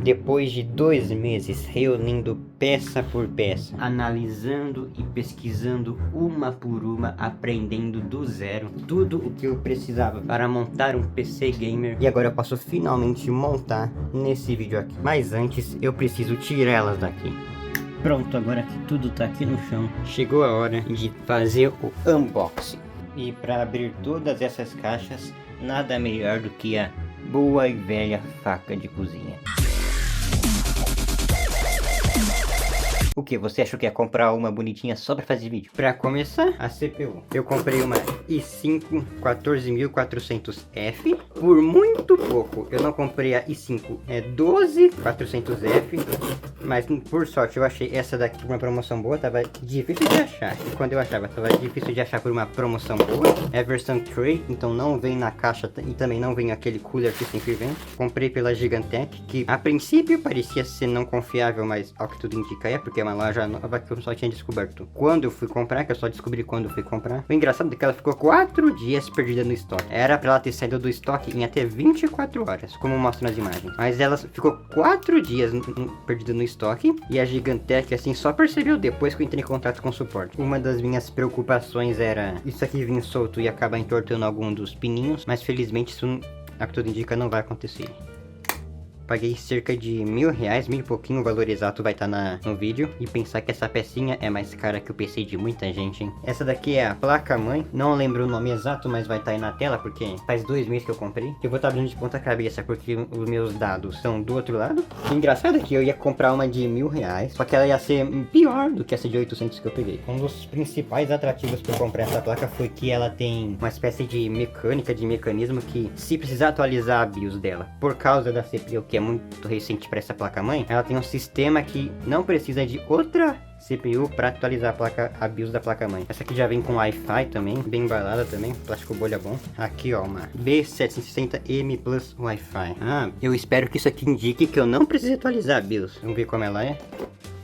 Depois de 2 meses reunindo peça por peça, analisando e pesquisando uma por uma, aprendendo do zero tudo o que eu precisava para montar um PC gamer, e agora eu posso finalmente montar nesse vídeo aqui. Mas antes eu preciso tirá-las daqui. Pronto, agora que tudo tá aqui no chão, chegou a hora de fazer o unboxing. E para abrir todas essas caixas, nada melhor do que a boa e velha faca de cozinha. O que? Você achou que ia comprar uma bonitinha só pra fazer vídeo? Pra começar, a CPU. Eu comprei uma i5 14400F por muito pouco. Eu não comprei a i5 12400F, mas por sorte eu achei essa daqui por uma promoção boa. Tava difícil de achar. E quando eu achava, tava difícil de achar por uma promoção boa. É a versão Tray, então não vem na caixa e também não vem aquele cooler que sempre vem. Comprei pela Gigantech, que a princípio parecia ser não confiável, mas ao que tudo indica é, porque é uma loja nova que eu só tinha descoberto quando eu fui comprar, que eu só descobri quando eu fui comprar. O engraçado é que ela ficou 4 dias perdida no estoque. Era pra ela ter saído do estoque em até 24 horas, como mostra nas imagens. Mas ela ficou 4 dias perdida no estoque, e a Gigantech assim só percebeu depois que eu entrei em contato com o suporte. Uma das minhas preocupações era isso aqui vir solto e acabar entortando algum dos pininhos, mas felizmente isso, a que tudo indica, não vai acontecer. Paguei cerca de R$1.000, mil e pouquinho, o valor exato vai estar no vídeo. E pensar que essa pecinha é mais cara que o PC de muita gente, hein? Essa daqui é a placa-mãe, não lembro o nome exato, mas vai estar aí na tela, porque faz 2 meses que eu comprei. Eu vou estar abrindo de ponta cabeça, porque os meus dados são do outro lado. O engraçado é que eu ia comprar uma de R$1.000, só que ela ia ser pior do que essa de 800 que eu peguei. Um dos principais atrativos para comprar essa placa foi que ela tem uma espécie de mecânica, de mecanismo que, se precisar atualizar a BIOS dela, por causa da CPU, que é muito recente para essa placa-mãe, ela tem um sistema que não precisa de outra CPU para atualizar a BIOS da placa-mãe. Essa aqui já vem com Wi-Fi também, bem embalada também, plástico bolha bom. Aqui ó, uma B760M Plus Wi-Fi. Eu espero que isso aqui indique que eu não preciso atualizar a BIOS. Vamos ver como ela é.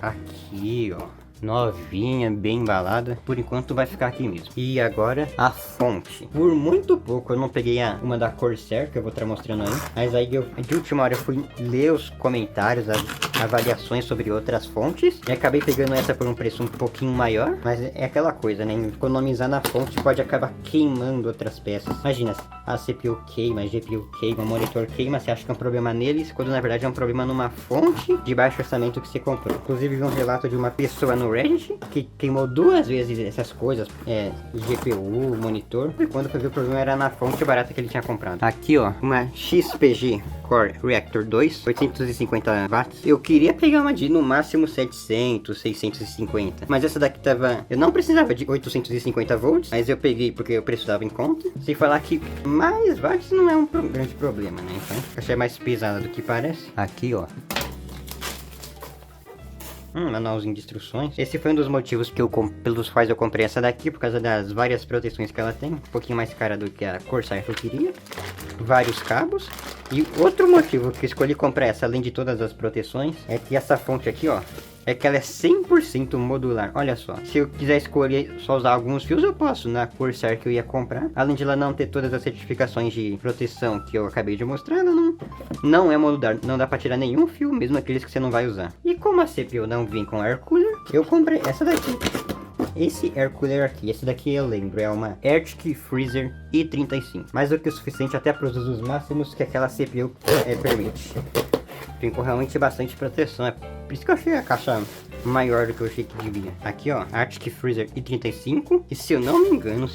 Aqui ó, novinha, bem embalada. Por enquanto vai ficar aqui mesmo. E agora a fonte. Por muito pouco eu não peguei uma da Corsair, que eu vou estar mostrando aí. Mas aí de última hora eu fui ler os comentários, as avaliações sobre outras fontes, e acabei pegando essa por um preço um pouquinho maior. Mas é aquela coisa, né? Economizar na fonte pode acabar queimando outras peças. Imagina, a CPU queima, a GPU queima, o monitor queima, você acha que é um problema neles, quando na verdade é um problema numa fonte de baixo orçamento que você comprou. Inclusive vi um relato de uma pessoa no Reddit que queimou 2 vezes essas coisas, GPU, monitor, e quando foi ver o problema era na fonte barata que ele tinha comprado. Aqui ó, uma XPG Core Reactor 2, 850 watts. Eu queria pegar uma de no máximo 700, 650, mas essa daqui tava, eu não precisava de 850 volts, mas eu peguei porque o preço estava em conta. Sem falar que mais watts não é um grande problema, né? Então, acho que é mais pesada do que parece. Aqui ó, manualzinho de instruções. Esse foi um dos motivos pelos quais eu comprei essa daqui, por causa das várias proteções que ela tem. Um pouquinho mais cara do que a Corsair que eu queria. Vários cabos. E outro motivo que eu escolhi comprar essa, além de todas as proteções, é que essa fonte aqui, ó, é que ela é 100% modular. Olha só, se eu quiser escolher só usar alguns fios, eu posso na Corsair que eu ia comprar. Além de ela não ter todas as certificações de proteção que eu acabei de mostrar, ela não é modular. Não dá pra tirar nenhum fio, mesmo aqueles que você não vai usar. E como a CPU não vem com air cooler, eu comprei essa daqui. Esse air cooler aqui, esse daqui eu lembro, é uma Arctic Freezer i35. Mais do que o suficiente até para os usos máximos que aquela CPU permite. Tem realmente bastante proteção, é por isso que eu achei a caixa maior do que eu achei que devia. Aqui ó, Arctic Freezer i35, e se eu não me engano,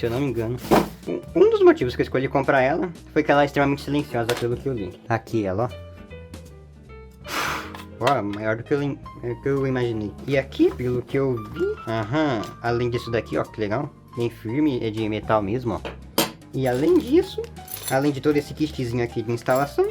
um dos motivos que eu escolhi comprar ela foi que ela é extremamente silenciosa pelo que eu li. Aqui ela, ó. Uau, maior do que eu imaginei. E aqui, pelo que eu vi, além disso daqui, ó, que legal, bem firme, é de metal mesmo, ó. E além disso, além de todo esse kitzinho aqui de instalação,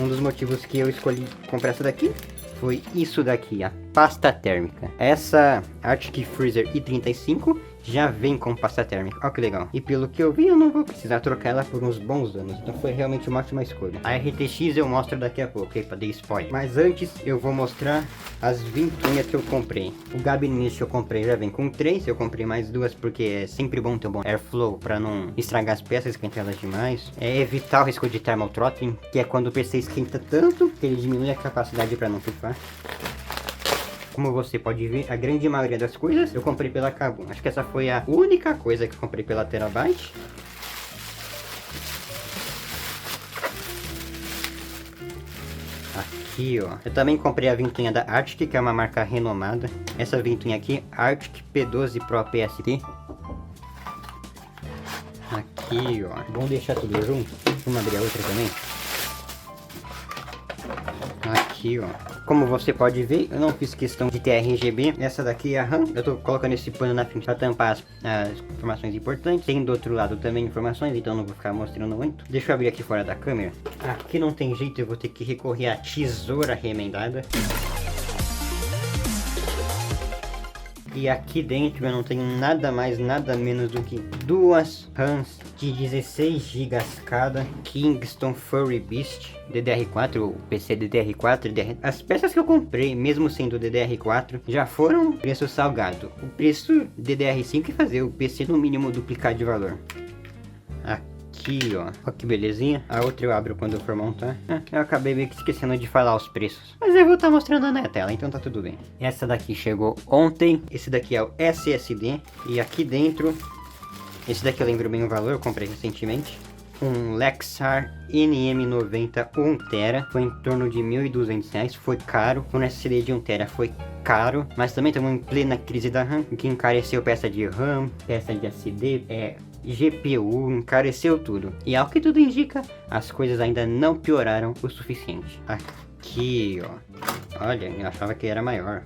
um dos motivos que eu escolhi comprar essa daqui foi isso daqui, a pasta térmica. Essa Arctic Freezer i35 já vem com pasta térmica. Olha que legal. E pelo que eu vi, eu não vou precisar trocar ela por uns bons anos. Então foi realmente uma ótima escolha. A RTX eu mostro daqui a pouco, pra dar spoiler. Mas antes eu vou mostrar as ventoinhas que eu comprei. O gabinete que eu comprei já vem com 3. Eu comprei mais 2 porque é sempre bom ter um bom airflow pra não estragar as peças, esquentar elas demais. É evitar o risco de thermal throttling, que é quando o PC esquenta tanto que ele diminui a capacidade pra não pifar. Como você pode ver, a grande maioria das coisas eu comprei pela Kabum. Acho que essa foi a única coisa que eu comprei pela Terabyte. Aqui, ó. Eu também comprei a ventoinha da Arctic, que é uma marca renomada. Essa ventoinha aqui, Arctic P12 Pro PST. Aqui, ó. Vamos deixar tudo junto. Vamos abrir a outra também. Aqui, ó. Como você pode ver, eu não fiz questão de ter RGB. Essa daqui é a RAM. Eu tô colocando esse pano na frente para tampar as informações importantes. Tem do outro lado também informações, então não vou ficar mostrando muito. Deixa eu abrir aqui fora da câmera. Aqui não tem jeito, eu vou ter que recorrer à tesoura remendada. E aqui dentro eu não tenho nada mais, nada menos do que 2 RAMs de 16 GB cada, Kingston Furry Beast DDR4, ou PC DDR4. As peças que eu comprei, mesmo sendo DDR4, já foram preço salgado. O preço DDR5 é fazer o PC no mínimo duplicar de valor. Aqui, ó. Olha que belezinha. A outra eu abro quando eu for montar. Eu acabei meio que esquecendo de falar os preços. Mas eu vou estar mostrando na tela, então tá tudo bem. Essa daqui chegou ontem. Esse daqui é o SSD. E aqui dentro, esse daqui eu lembro bem o valor, eu comprei recentemente. Um Lexar NM90 1TB. Foi em torno de R$ 1.200. Foi caro. Um SSD de 1TB foi caro. Mas também estamos em plena crise da RAM, que encareceu peça de RAM, peça de SD, GPU, encareceu tudo. E ao que tudo indica, as coisas ainda não pioraram o suficiente. Aqui, ó. Olha, eu achava que era maior.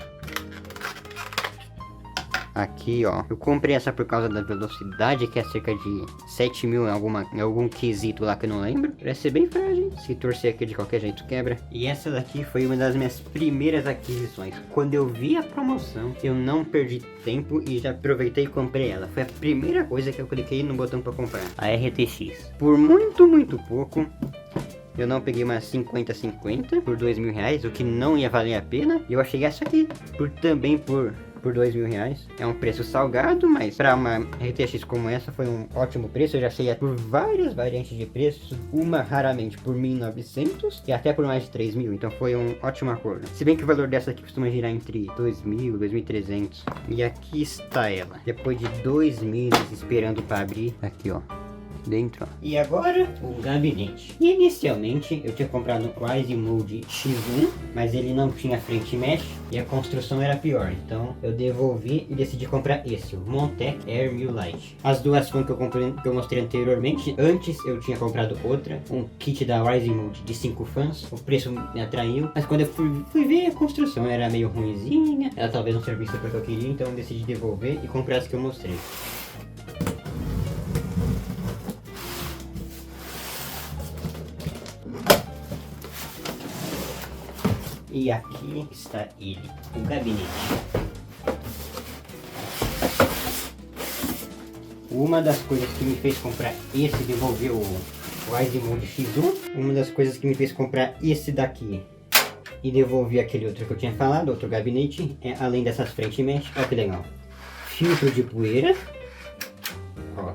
Aqui, ó. Eu comprei essa por causa da velocidade, que é cerca de 7.000 em algum quesito lá que eu não lembro. Parece ser bem frágil. Se torcer aqui de qualquer jeito quebra. E essa daqui foi uma das minhas primeiras aquisições. Quando eu vi a promoção, eu não perdi tempo e já aproveitei e comprei ela. Foi a primeira coisa que eu cliquei no botão para comprar. A RTX. Por muito pouco. Eu não peguei uma 50-50 por R$2.000, o que não ia valer a pena. E eu achei essa aqui também por R$2.000. É um preço salgado, mas para uma RTX como essa foi um ótimo preço. Eu já achei por várias variantes de preços, uma raramente por 1.900 e até por mais de 3.000, então foi um ótimo acordo. Se bem que o valor dessa aqui costuma girar entre 2.000 e 2.300. E aqui está ela, depois de 2 meses esperando para abrir. Aqui, ó. Dentro, ó. E agora o gabinete. Inicialmente eu tinha comprado o Ryzen Mode X1, mas ele não tinha frente mesh e a construção era pior, então eu devolvi e decidi comprar esse, o Montec Air 1000 Lite. As duas fãs que eu mostrei anteriormente, antes eu tinha comprado outra, um kit da Ryzen Mode de 5 fãs. O preço me atraiu, mas quando eu fui ver, a construção era meio ruinzinha, ela talvez não servisse para o que eu queria, então eu decidi devolver e comprar as que eu mostrei. E aqui está ele, o gabinete. Uma das coisas que me fez comprar esse e devolver o Ryzen Mode X1, uma das coisas que me fez comprar esse daqui e devolver aquele outro que eu tinha falado, outro gabinete, além dessas frente mesh, olha que legal. Filtro de poeira, ó.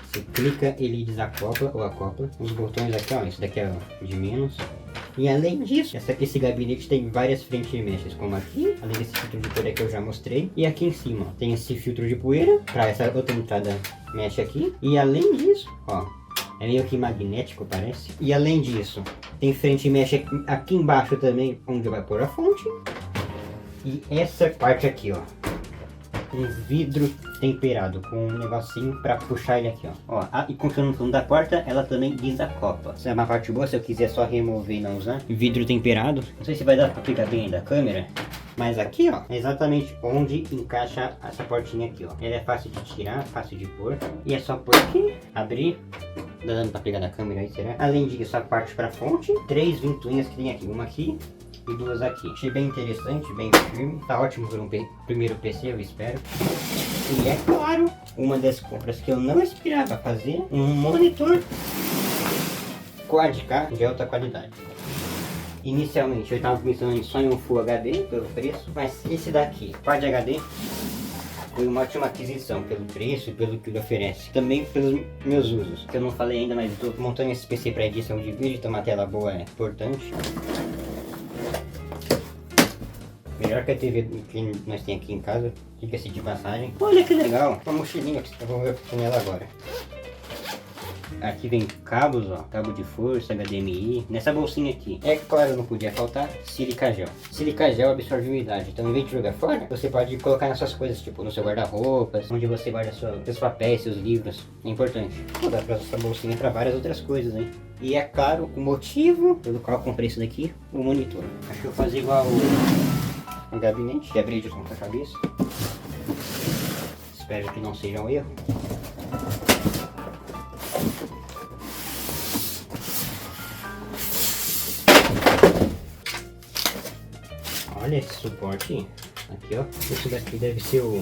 Você clica, ele desacopla ou acopla. Os botões aqui, ó, esse daqui é de menos. E além disso, esse gabinete tem várias frente meshes, como aqui, além desse filtro de poeira que eu já mostrei. E aqui em cima, ó, tem esse filtro de poeira, para essa outra entrada mesh aqui. E além disso, ó, é meio que magnético, parece. E além disso, tem frente mesh aqui embaixo também, onde vai pôr a fonte. E essa parte aqui, ó, um vidro temperado com um negocinho pra puxar ele aqui, ó. E continuando no fundo da porta, ela também desacopla. Essa é uma parte boa, se eu quiser só remover e não usar. Vidro temperado. Não sei se vai dar pra pegar bem aí da câmera, mas aqui, ó, é exatamente onde encaixa essa portinha aqui, ó. Ela é fácil de tirar, fácil de pôr. E é só pôr aqui, abrir. Dá dando pra pegar da câmera aí, será? Além disso, a parte pra fonte. 3 ventoinhas que tem aqui. Uma aqui e 2 aqui. Achei bem interessante, bem firme. Tá ótimo por um primeiro PC, eu espero. E é claro, uma das compras que eu não esperava fazer, um monitor Quad-K de alta qualidade. Inicialmente eu estava pensando só em um Full HD pelo preço, mas esse daqui, Quad HD, foi uma ótima aquisição pelo preço e pelo que ele oferece. Também pelos meus usos, que eu não falei ainda, mas estou montando esse PC para edição de vídeo, então uma tela boa é importante. Melhor que a TV que nós temos aqui em casa, diga-se de passagem. Olha que legal, uma mochilinha que eu vou ver com ela agora. Aqui vem cabos, ó, cabo de força, HDMI. Nessa bolsinha aqui, é claro, não podia faltar silica gel. Silica gel absorve umidade, então em vez de jogar fora, você pode colocar nas suas coisas, tipo no seu guarda-roupas, onde você guarda seus papéis, seus livros. É importante. Vou dar pra essa bolsinha para várias outras coisas, hein. E é claro, o motivo pelo qual eu comprei isso daqui, o monitor. Acho que eu vou fazer igual o gabinete, de abrir de ponta cabeça. Espero que não seja um erro. Olha esse suporte aqui, ó. Isso daqui deve ser o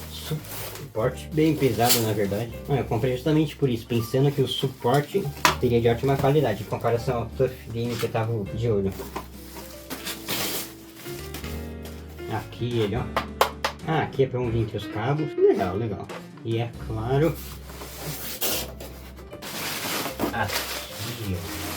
suporte bem pesado, na verdade. Eu comprei justamente por isso, pensando que o suporte teria de ótima qualidade em comparação ao Tough Game que eu tava de olho. Aqui ele, ó. Ah, aqui é para onde entre os cabos. Legal, legal. E é claro, aqui, ó.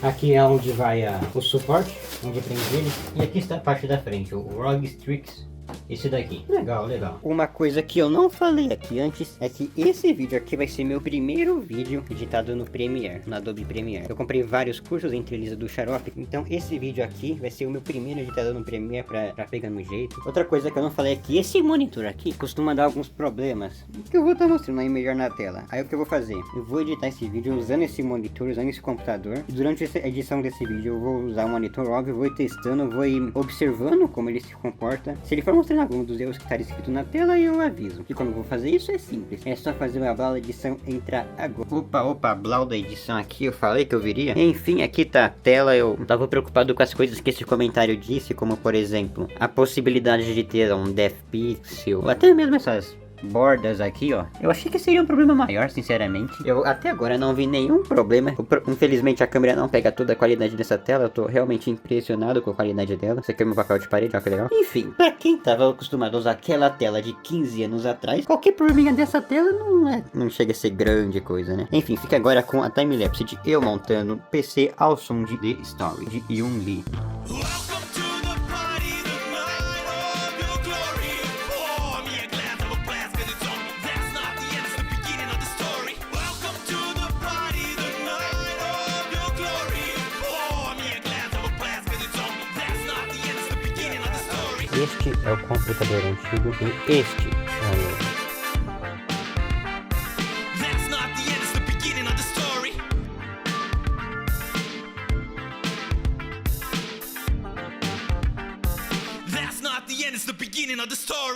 Aqui é onde vai o suporte, onde prende ele. E aqui está a parte da frente, o ROG Strix. Esse daqui. Legal, legal. Uma coisa que eu não falei aqui antes é que esse vídeo aqui vai ser meu primeiro vídeo editado no Premiere, no Adobe Premiere. Eu comprei vários cursos, entre eles do Xarope, então esse vídeo aqui vai ser o meu primeiro editado no Premiere pra pegar no jeito. Outra coisa que eu não falei é que esse monitor aqui costuma dar alguns problemas, que eu vou estar mostrando aí melhor na tela. Aí o que eu vou fazer? Eu vou editar esse vídeo usando esse monitor, usando esse computador. E durante a edição desse vídeo eu vou usar o monitor, óbvio, vou ir testando, vou ir observando como ele se comporta. Se ele for mostrando algum dos erros que está escrito na tela, eu aviso. E como eu vou fazer isso é simples, é só fazer uma Blau da edição entrar agora. Opa, Blau da edição aqui, eu falei que eu viria. Enfim, aqui tá a tela. Eu tava preocupado com as coisas que esse comentário disse, como por exemplo, a possibilidade de ter um Depth Pixel, ou até mesmo essas bordas aqui, ó. Eu achei que seria um problema maior, sinceramente. Eu até agora não vi nenhum problema. Infelizmente a câmera não pega toda a qualidade dessa tela. Eu tô realmente impressionado com a qualidade dela. Esse aqui é meu papel de parede, ó, que legal. Enfim, pra quem tava acostumado a usar aquela tela de 15 anos atrás, qualquer probleminha dessa tela não chega a ser grande coisa, né? Enfim, fica agora com a timelapse de eu montando PC ao som de The Story, de Yoon Lee. Este é o computador antigo e este é o novo. That's not the end, it's the beginning of the story.